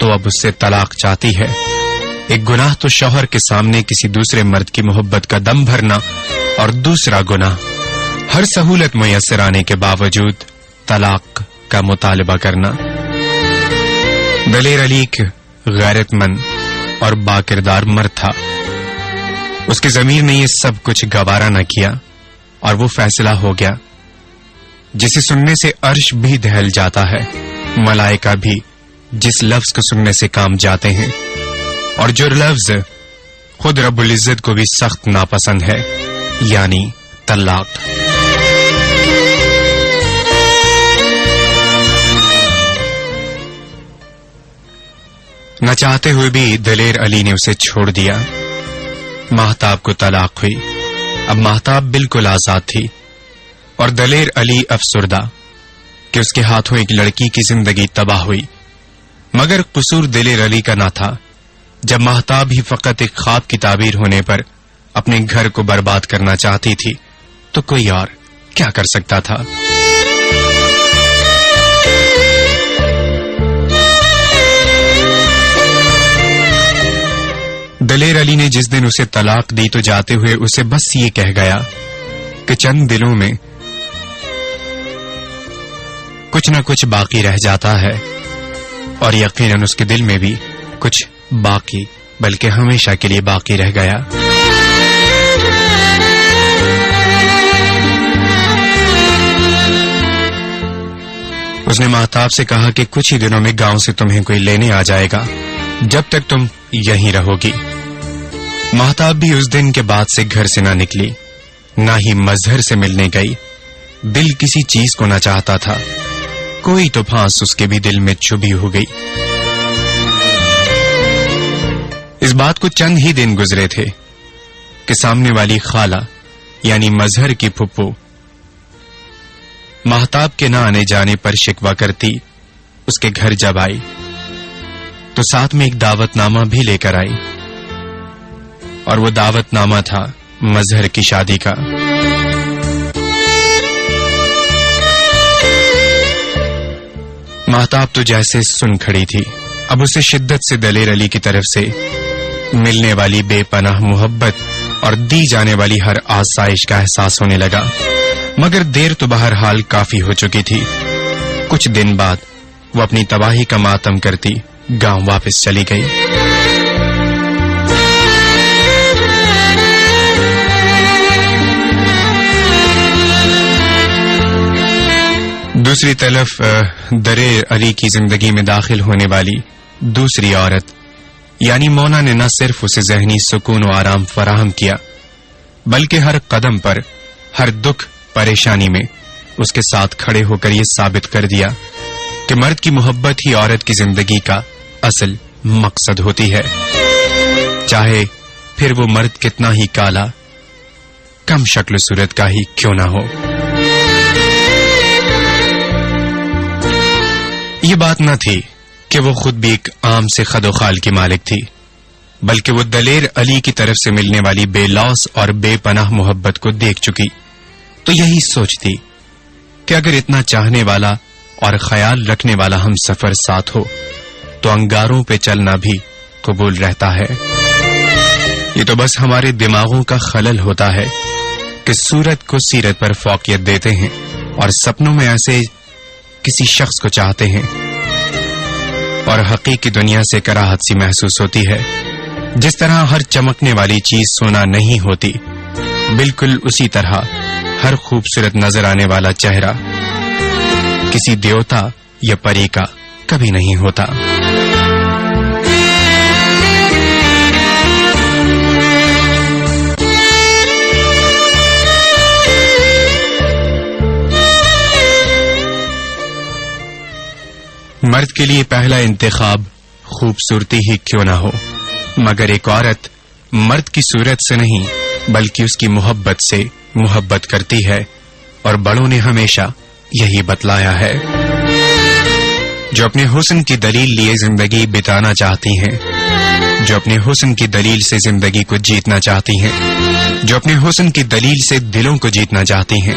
تو اب اس سے طلاق چاہتی ہے۔ ایک گناہ تو شوہر کے سامنے کسی دوسرے مرد کی محبت کا دم بھرنا، اور دوسرا گناہ ہر سہولت میسر آنے کے باوجود طلاق کا مطالبہ کرنا۔ دلیر علی ایک غیرت مند اور باکردار مرد تھا۔ اس کی ضمیر نے یہ سب کچھ گوارا نہ کیا، اور وہ فیصلہ ہو گیا جسے سننے سے عرش بھی دہل جاتا ہے، ملائکہ بھی جس لفظ کو سننے سے کام جاتے ہیں، اور جو لفظ خود رب العزت کو بھی سخت ناپسند ہے، یعنی طلاق۔ نہ چاہتے ہوئے بھی دلیر علی نے اسے چھوڑ دیا۔ ماہتاب کو طلاق ہوئی۔ اب ماہتاب بالکل آزاد تھی، اور دلیر علی افسردہ کہ اس کے ہاتھوں ایک لڑکی کی زندگی تباہ ہوئی۔ مگر قصور دلیر علی کا نہ تھا۔ جب ماہتاب ہی فقط ایک خواب کی تعبیر ہونے پر اپنے گھر کو برباد کرنا چاہتی تھی، تو کوئی اور کیا کر سکتا تھا؟ دلیر علی نے جس دن اسے طلاق دی تو جاتے ہوئے اسے بس یہ کہہ گیا کہ چند دلوں میں کچھ نہ کچھ باقی رہ جاتا ہے، اور یقیناً اس کے دل میں بھی کچھ باقی بلکہ ہمیشہ کے لیے باقی رہ گیا۔ اس نے ماہتاب سے کہا کہ کچھ ہی دنوں میں گاؤں سے تمہیں کوئی لینے آ جائے گا، جب تک تم یہیں رہو گی۔ ماہتاب بھی اس دن کے بعد سے گھر سے نہ نکلی، نہ ہی مظہر سے ملنے گئی۔ دل کسی چیز کو نہ چاہتا تھا، کوئی تو پھانس اس کے بھی دل میں چبھی ہو گئی۔ اس بات کو چند ہی دن گزرے تھے کہ سامنے والی خالہ یعنی مظہر کی پھپھو ماہتاب کے نہ آنے جانے پر شکوہ کرتی اس کے گھر جب آئی تو ساتھ میں ایک دعوت نامہ بھی لے کر آئی، اور وہ دعوت نامہ تھا مظہر کی شادی کا۔ ماہتاب تو جیسے سن کھڑی تھی۔ اب اسے شدت سے دلیر علی کی طرف سے ملنے والی بے پناہ محبت اور دی جانے والی ہر آسائش کا احساس ہونے لگا، مگر دیر تو بہرحال کافی ہو چکی تھی۔ کچھ دن بعد وہ اپنی تباہی کا ماتم کرتی گاؤں واپس چلی گئی۔ دوسری طرف دلیر علی کی زندگی میں داخل ہونے والی دوسری عورت یعنی مونا نے نہ صرف اسے ذہنی سکون و آرام فراہم کیا، بلکہ ہر قدم پر، ہر دکھ پریشانی میں اس کے ساتھ کھڑے ہو کر یہ ثابت کر دیا کہ مرد کی محبت ہی عورت کی زندگی کا اصل مقصد ہوتی ہے، چاہے پھر وہ مرد کتنا ہی کالا، کم شکل و صورت کا ہی کیوں نہ ہو۔ یہ بات نہ تھی کہ وہ خود بھی ایک عام سے خد و خال کی مالک تھی، بلکہ وہ دلیر علی کی طرف سے ملنے والی بے لوث اور بے پناہ محبت کو دیکھ چکی، تو یہی سوچتی کہ اگر اتنا چاہنے والا اور خیال رکھنے والا ہم سفر ساتھ ہو تو انگاروں پہ چلنا بھی قبول رہتا ہے۔ یہ تو بس ہمارے دماغوں کا خلل ہوتا ہے کہ صورت کو سیرت پر فوقیت دیتے ہیں اور سپنوں میں ایسے کسی شخص کو چاہتے ہیں، اور حقیقی دنیا سے کراہت سی محسوس ہوتی ہے۔ جس طرح ہر چمکنے والی چیز سونا نہیں ہوتی، بالکل اسی طرح ہر خوبصورت نظر آنے والا چہرہ کسی دیوتا یا پری کا کبھی نہیں ہوتا۔ مرد کے لیے پہلا انتخاب خوبصورتی ہی کیوں نہ ہو، مگر ایک عورت مرد کی صورت سے نہیں بلکہ اس کی محبت سے محبت کرتی ہے، اور بڑوں نے ہمیشہ یہی بتلایا ہے۔ جو اپنے حسن کی دلیل لیے زندگی بتانا چاہتی ہیں، جو اپنے حسن کی دلیل سے زندگی کو جیتنا چاہتی ہیں، جو اپنے حسن کی دلیل سے دلوں کو جیتنا چاہتی ہیں،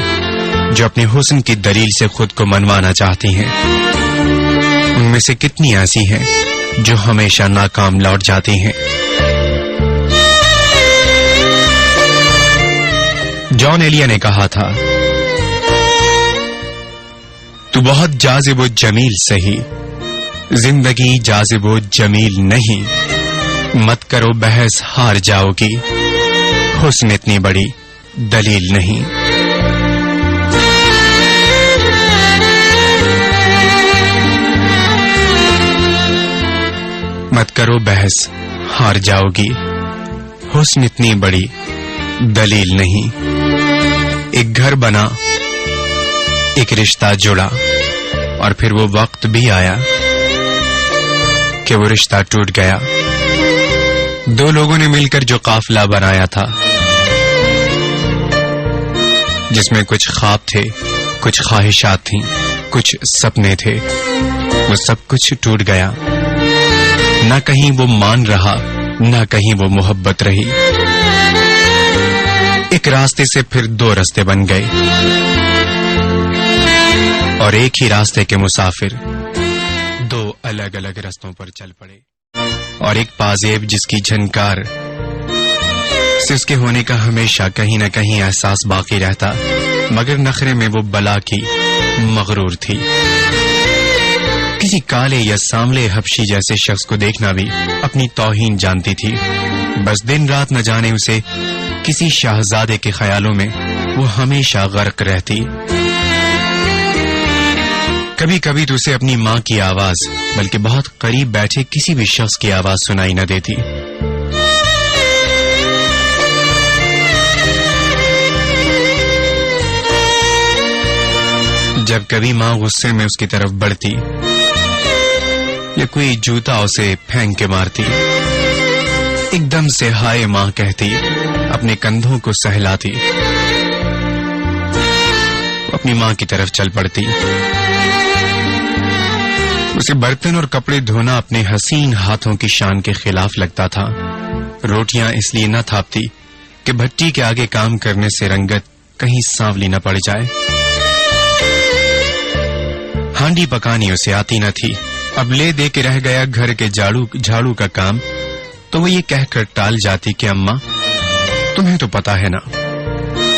جو اپنے حسن کی دلیل سے خود کو منوانا چاہتی ہیں، ان میں سے کتنی ایسی ہیں جو ہمیشہ ناکام لوٹ جاتی ہیں۔ جان ایلیا نے کہا تھا، تو بہت جاذب و جمیل سہی، زندگی جاذب و جمیل نہیں، مت کرو بحث ہار جاؤ گی، حسن اتنی بڑی دلیل نہیں۔ مت کرو بحث ہار جاؤ گی، حسن اتنی بڑی دلیل نہیں۔ ایک گھر بنا، ایک رشتہ جڑا، اور پھر وہ وقت بھی آیا کہ وہ رشتہ ٹوٹ گیا۔ دو لوگوں نے مل کر جو قافلہ بنایا تھا، جس میں کچھ خواب تھے، کچھ خواہشات تھیں، کچھ سپنے تھے، وہ سب کچھ ٹوٹ گیا۔ نہ کہیں وہ مان رہا، نہ کہیں وہ محبت رہی۔ ایک راستے سے پھر دو راستے بن گئے، اور ایک ہی راستے کے مسافر دو الگ الگ راستوں پر چل پڑے۔ اور ایک پازیب جس کی جھنکار سے اس کے ہونے کا ہمیشہ کہیں نہ کہیں احساس باقی رہتا، مگر نخرے میں وہ بلا کی مغرور تھی۔ کسی کالے یا ساملے حبشی جیسے شخص کو دیکھنا بھی اپنی توہین جانتی تھی۔ بس دن رات نہ جانے اسے کسی شاہزادے کے خیالوں میں وہ ہمیشہ غرق رہتی۔ کبھی کبھی تو اسے اپنی ماں کی آواز، بلکہ بہت قریب بیٹھے کسی بھی شخص کی آواز سنائی نہ دیتی۔ جب کبھی ماں غصے میں اس کی طرف بڑھتی یا کوئی جوتا اسے پھینک کے مارتی، ایک دم سے ہائے ماں کہتی، اپنے کندھوں کو سہلاتی، اپنی ماں کی طرف چل پڑتی۔ اسے برتن اور کپڑے دھونا اپنے حسین ہاتھوں کی شان کے خلاف لگتا تھا۔ روٹیاں اس لیے نہ تھاپتی کہ بھٹی کے آگے کام کرنے سے رنگت کہیں سانولی نہ پڑ جائے۔ ہانڈی پکانی اسے آتی نہ تھی، اب لے دے کے رہ گیا گھر کے جھاڑو کا کام، تو وہ یہ کہہ کر ٹال جاتی کہ اماں تمہیں تو پتا ہے نا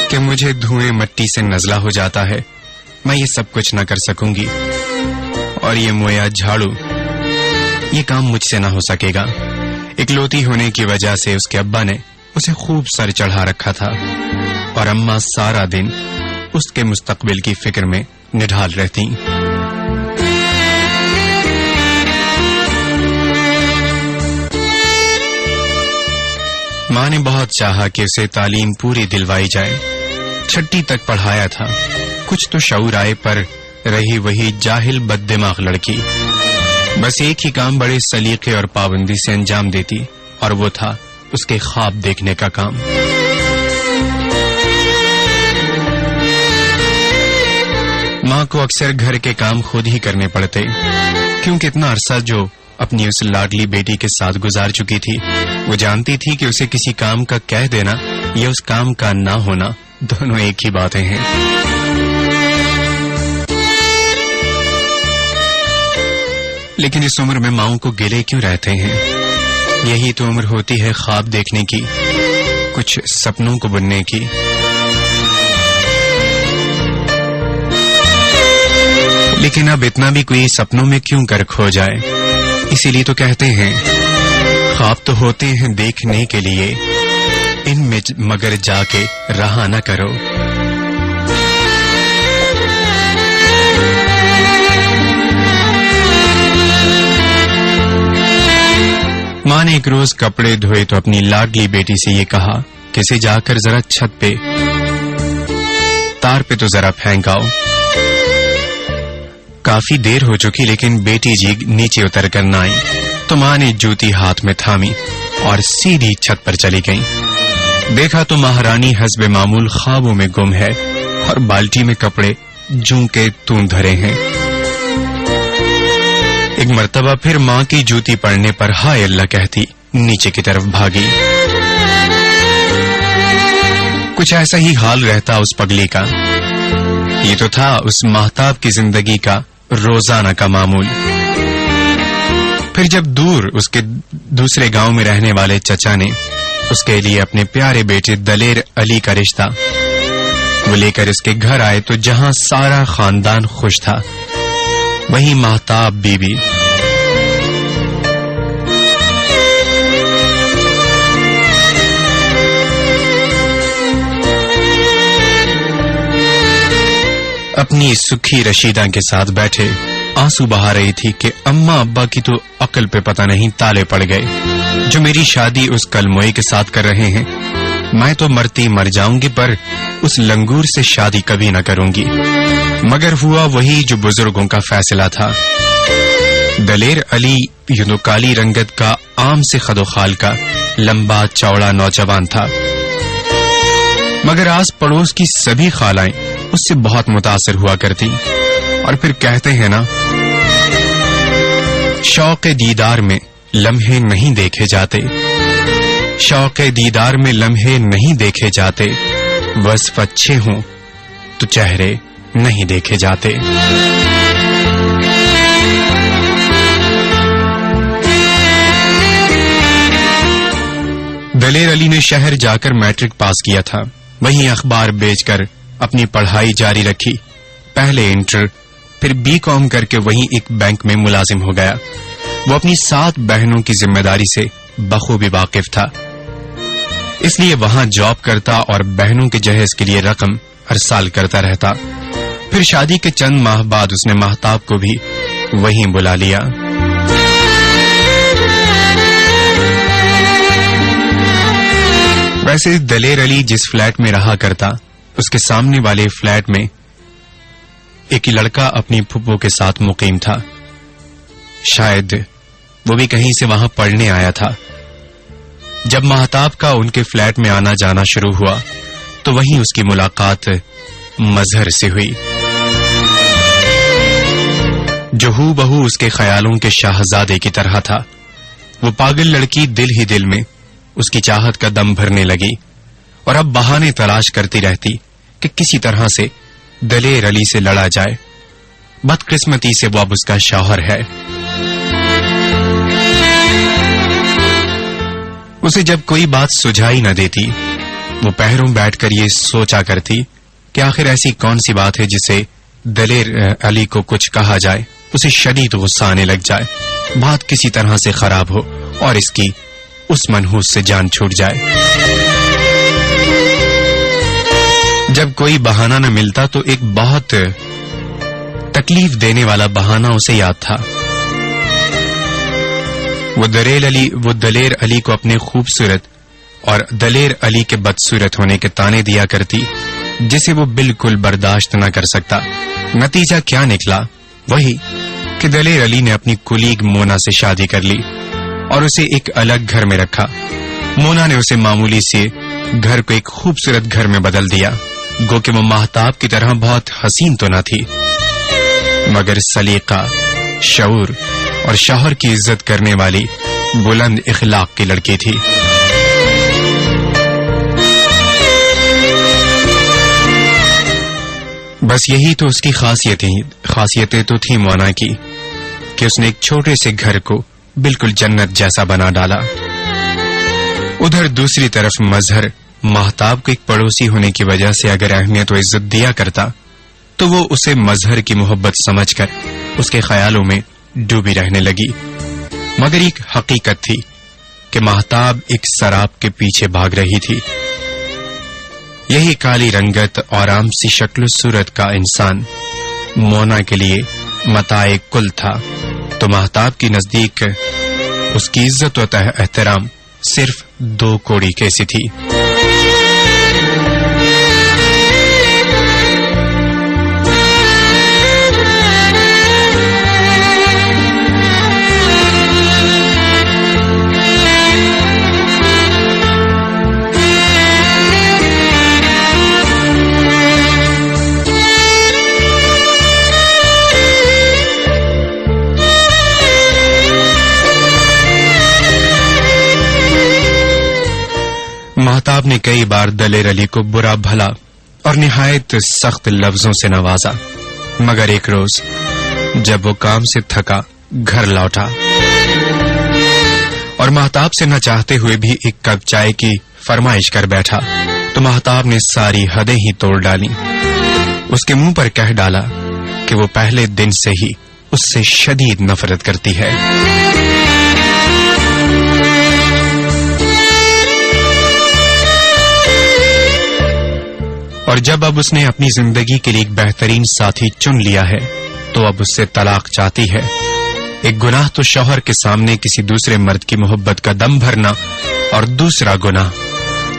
کہ مجھے دھوئیں مٹی سے نزلہ ہو جاتا ہے، میں یہ سب کچھ نہ کر سکوں گی، اور یہ مویا جھاڑو یہ کام مجھ سے نہ ہو سکے گا۔ اکلوتی ہونے کی وجہ سے اس کے ابا نے اسے خوب سر چڑھا رکھا تھا، اور اماں سارا دن اس کے مستقبل کی فکر میں نڈھال رہتی۔ ماں نے بہت چاہا کہ اسے تعلیم پوری دلوائی جائے، 6 تک پڑھایا تھا، کچھ تو شعور آئے، پر رہی وہی جاہل بد دماغ لڑکی، بس ایک ہی کام بڑے سلیقے اور پابندی سے انجام دیتی، اور وہ تھا اس کے خواب دیکھنے کا کام۔ ماں کو اکثر گھر کے کام خود ہی کرنے پڑتے، کیونکہ اتنا عرصہ جو اپنی اس لاڈلی بیٹی کے ساتھ گزار چکی تھی، وہ جانتی تھی کہ اسے کسی کام کا کہہ دینا یا اس کام کا نہ ہونا دونوں ایک ہی باتیں ہیں۔ لیکن اس عمر میں ماؤں کو گلے کیوں رہتے ہیں؟ یہی تو عمر ہوتی ہے خواب دیکھنے کی، کچھ سپنوں کو بننے کی۔ لیکن اب اتنا بھی کوئی سپنوں میں کیوں کر کھو جائے؟ اسی لیے تو کہتے ہیں خواب تو ہوتے ہیں دیکھنے کے لیے، ان میں مگر جا کے رہا نہ کرو۔ ماں نے ایک روز کپڑے دھوئے تو اپنی لاڈلی بیٹی سے یہ کہا کہ اسے جا کر ذرا چھت پہ تار پہ تو ذرا پھینک آؤ۔ کافی دیر ہو چکی، لیکن بیٹی جی نیچے اتر کر نہ آئی، تو ماں نے جوتی ہاتھ میں تھامی اور سیدھی چھت پر چلی گئی۔ دیکھا تو مہارانی حسب معمول خوابوں میں گم ہے، اور بالٹی میں کپڑے جوں کے تون دھرے ہیں۔ ایک مرتبہ پھر ماں کی جوتی پڑنے پر ہائے اللہ کہتی نیچے کی طرف بھاگی۔ کچھ ایسا ہی حال رہتا اس پگلی کا۔ یہ تو تھا اس ماہتاب کی زندگی کا روزانہ کا معمول۔ پھر جب دور اس کے دوسرے گاؤں میں رہنے والے چچا نے اس کے لیے اپنے پیارے بیٹے دلیر علی کا رشتہ وہ لے کر اس کے گھر آئے تو جہاں سارا خاندان خوش تھا وہیں مہتاب بی بی اپنی سکھی رشیدہ کے ساتھ بیٹھے آنسو بہا رہی تھی کہ اماں ابا کی تو عقل پہ پتہ نہیں تالے پڑ گئے جو میری شادی اس کلموئی کے ساتھ کر رہے ہیں میں تو مرتی مر جاؤں گی پر اس لنگور سے شادی کبھی نہ کروں گی مگر ہوا وہی جو بزرگوں کا فیصلہ تھا دلیر علی یوں تو کالی رنگت کا عام سے خد و خال کا لمبا چوڑا نوجوان تھا مگر آس پڑوس کی سبھی خالائیں اس سے بہت متاثر ہوا کرتی اور پھر کہتے ہیں نا شوق دیدار میں لمحے نہیں دیکھے جاتے شوق دیدار میں لمحے نہیں دیکھے جاتے وصف اچھے ہوں تو چہرے نہیں دیکھے جاتے دلیر علی نے شہر جا کر میٹرک پاس کیا تھا وہیں اخبار بیچ کر اپنی پڑھائی جاری رکھی پہلے انٹر پھر بی کام کر کے وہیں ایک بینک میں ملازم ہو گیا وہ اپنی 7 بہنوں کی ذمہ داری سے بخوبی واقف تھا اس لیے وہاں جاب کرتا اور بہنوں کے جہیز کے لیے رقم ارسال کرتا رہتا پھر شادی کے چند ماہ بعد اس نے مہتاب کو بھی وہیں بلا لیا ویسے دلیر علی جس فلیٹ میں رہا کرتا اس کے سامنے والے فلیٹ میں ایک لڑکا اپنی پھپھو کے ساتھ مقیم تھا شاید وہ بھی کہیں سے وہاں پڑھنے آیا تھا جب مہتاب کا ان کے فلیٹ میں آنا جانا شروع ہوا تو وہیں اس کی ملاقات مظہر سے ہوئی جو ہو بہو اس کے خیالوں کے شاہزادے کی طرح تھا وہ پاگل لڑکی دل ہی دل میں اس کی چاہت کا دم بھرنے لگی اور اب بہانے تلاش کرتی رہتی کہ کسی طرح سے دلیر علی سے لڑا جائے بدقسمتی سے وہ اب اس کا شوہر ہے اسے جب کوئی بات سجھائی نہ دیتی وہ پہروں بیٹھ کر یہ سوچا کرتی کہ آخر ایسی کون سی بات ہے جسے دلیر علی کو کچھ کہا جائے اسے شدید غصہ آنے لگ جائے بات کسی طرح سے خراب ہو اور اس کی اس منحوس سے جان چھوٹ جائے جب کوئی بہانہ نہ ملتا تو ایک بہت تکلیف دینے والا بہانہ اسے یاد تھا وہ دلیر علی کو اپنے خوبصورت اور دلیر علی کے بدصورت ہونے کے تانے دیا کرتی جسے وہ بالکل برداشت نہ کر سکتا نتیجہ کیا نکلا وہی کہ دلیر علی نے اپنی کولیگ مونا سے شادی کر لی اور اسے ایک الگ گھر میں رکھا مونا نے اسے معمولی سے گھر کو ایک خوبصورت گھر میں بدل دیا گو کہ وہ مہتاب کی طرح بہت حسین تو نہ تھی مگر سلیقہ شعور اور شوہر کی عزت کرنے والی بلند اخلاق کی لڑکی تھی بس یہی تو اس کی خاصیتیں تو تھی مونا کی کہ اس نے ایک چھوٹے سے گھر کو بالکل جنت جیسا بنا ڈالا ادھر دوسری طرف مظہر مہتاب کو ایک پڑوسی ہونے کی وجہ سے اگر اہمیت و عزت دیا کرتا تو وہ اسے مظہر کی محبت سمجھ کر اس کے خیالوں میں ڈوبی رہنے لگی مگر ایک حقیقت تھی کہ مہتاب ایک سراب کے پیچھے بھاگ رہی تھی یہی کالی رنگت اور عام سی شکل و صورت کا انسان مونا کے لیے متاع کل تھا تو مہتاب کی نزدیک اس کی عزت و احترام صرف 2 کوڑی کیسی تھی مہتاب نے کئی بار دلیر علی کو برا بھلا اور نہایت سخت لفظوں سے نوازا مگر ایک روز جب وہ کام سے تھکا گھر لوٹا اور مہتاب سے نہ چاہتے ہوئے بھی ایک کپ چائے کی فرمائش کر بیٹھا تو مہتاب نے ساری حدیں ہی توڑ ڈالی. اس کے منہ پر کہہ ڈالا کہ وہ پہلے دن سے ہی اس سے شدید نفرت کرتی ہے. اور جب اب اس نے اپنی زندگی کے لیے ایک بہترین ساتھی چن لیا ہے تو اب اس سے طلاق چاہتی ہے. ایک گناہ تو شوہر کے سامنے کسی دوسرے مرد کی محبت کا دم بھرنا، اور دوسرا گناہ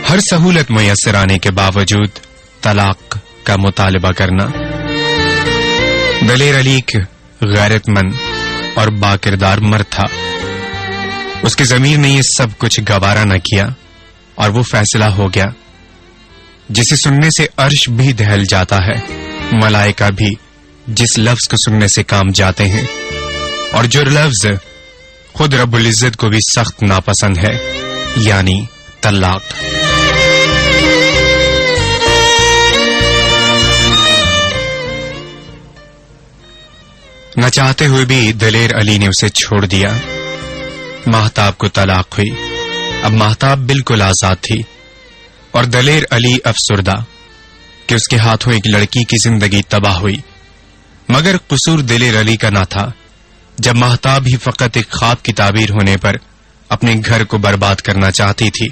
ہر سہولت میسر آنے کے باوجود طلاق کا مطالبہ کرنا. دلیر علی ایک غیرت مند اور باکردار مرد تھا. اس کی ضمیر نے یہ سب کچھ گوارا نہ کیا اور وہ فیصلہ ہو گیا جسے سننے سے عرش بھی دہل جاتا ہے، ملائکہ بھی جس لفظ کو سننے سے کام جاتے ہیں، اور جو لفظ خود رب العزت کو بھی سخت ناپسند ہے، یعنی طلاق. نہ چاہتے ہوئے بھی دلیر علی نے اسے چھوڑ دیا. مہتاب کو طلاق ہوئی. اب مہتاب بالکل آزاد تھی اور دلیر علی افسردہ کہ اس کے ہاتھوں ایک لڑکی کی زندگی تباہ ہوئی. مگر قصور دلیر علی کا نہ تھا. جب مہتاب ہی فقط ایک خواب کی تعبیر ہونے پر اپنے گھر کو برباد کرنا چاہتی تھی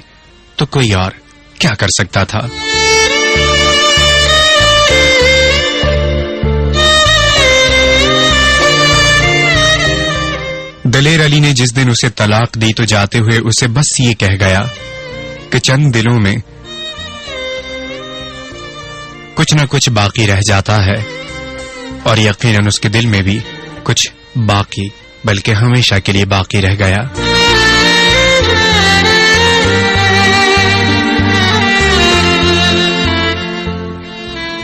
تو کوئی اور کیا کر سکتا تھا. دلیر علی نے جس دن اسے طلاق دی تو جاتے ہوئے اسے بس یہ کہہ گیا کہ چند دلوں میں کچھ نہ کچھ باقی رہ جاتا ہے، اور یقیناً اس کے دل میں بھی کچھ باقی بلکہ ہمیشہ کے لیے باقی رہ گیا.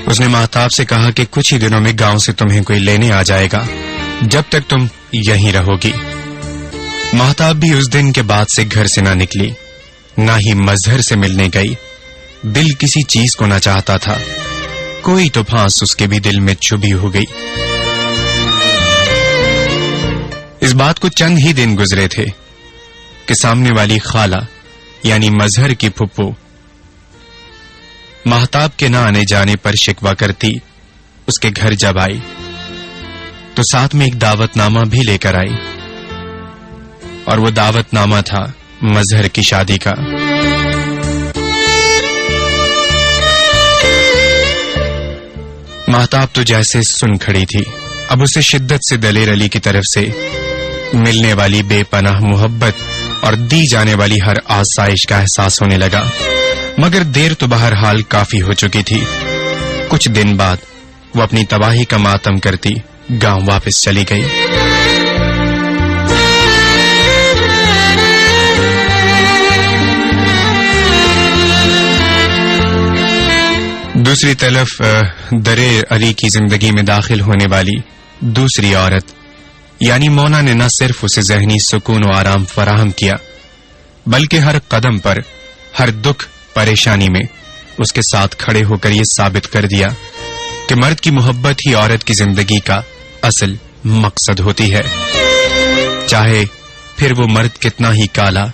اس نے مہتاب سے کہا کہ کچھ ہی دنوں میں گاؤں سے تمہیں کوئی لینے آ جائے گا، جب تک تم یہیں رہو گی. مہتاب بھی اس دن کے بعد سے گھر سے نہ نکلی، نہ ہی مظہر سے ملنے گئی. دل کسی چیز کو نہ چاہتا تھا. کوئی تو پھانس اس کے بھی دل میں چبھی ہو گئی. اس بات کو چند ہی دن گزرے تھے کہ سامنے والی خالہ یعنی مظہر کی پھپھو مہتاب کے نہ آنے جانے پر شکوہ کرتی اس کے گھر جب آئی تو ساتھ میں ایک دعوت نامہ بھی لے کر آئی، اور وہ دعوت نامہ تھا مظہر کی شادی کا. مہتاب تو جیسے سن کھڑی تھی. اب اسے شدت سے دلیر علی کی طرف سے ملنے والی بے پناہ محبت اور دی جانے والی ہر آسائش کا احساس ہونے لگا. مگر دیر تو بہرحال کافی ہو چکی تھی. کچھ دن بعد وہ اپنی تباہی کا ماتم کرتی گاؤں واپس چلی گئی. دوسری طرف دلیر علی کی زندگی میں داخل ہونے والی دوسری عورت یعنی مونا نے نہ صرف اسے ذہنی سکون و آرام فراہم کیا بلکہ ہر قدم پر، ہر دکھ پریشانی میں اس کے ساتھ کھڑے ہو کر یہ ثابت کر دیا کہ مرد کی محبت ہی عورت کی زندگی کا اصل مقصد ہوتی ہے، چاہے پھر وہ مرد کتنا ہی کالا،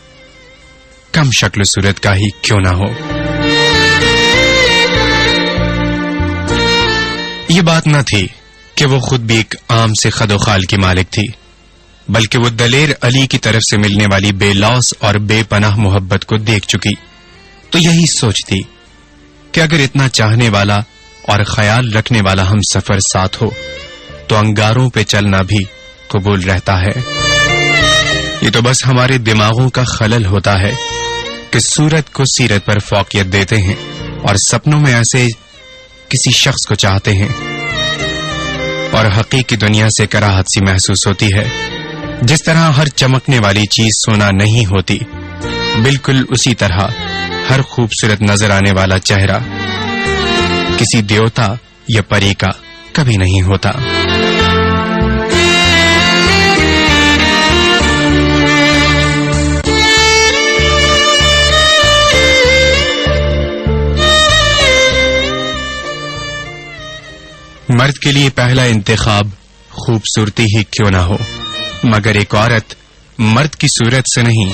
کم شکل و صورت کا ہی کیوں نہ ہو. یہ بات نہ تھی کہ وہ خود بھی ایک عام سے خد و خال کی مالک تھی، بلکہ وہ دلیر علی کی طرف سے ملنے والی بے لوث اور بے پناہ محبت کو دیکھ چکی تو یہی سوچتی کہ اگر اتنا چاہنے والا اور خیال رکھنے والا ہم سفر ساتھ ہو تو انگاروں پہ چلنا بھی قبول رہتا ہے. یہ تو بس ہمارے دماغوں کا خلل ہوتا ہے کہ صورت کو سیرت پر فوقیت دیتے ہیں اور سپنوں میں ایسے کسی شخص کو چاہتے ہیں اور حقیقی دنیا سے کراہت سی محسوس ہوتی ہے. جس طرح ہر چمکنے والی چیز سونا نہیں ہوتی، بالکل اسی طرح ہر خوبصورت نظر آنے والا چہرہ کسی دیوتا یا پری کا کبھی نہیں ہوتا. مرد کے لیے پہلا انتخاب خوبصورتی ہی کیوں نہ ہو، مگر ایک عورت مرد کی صورت سے نہیں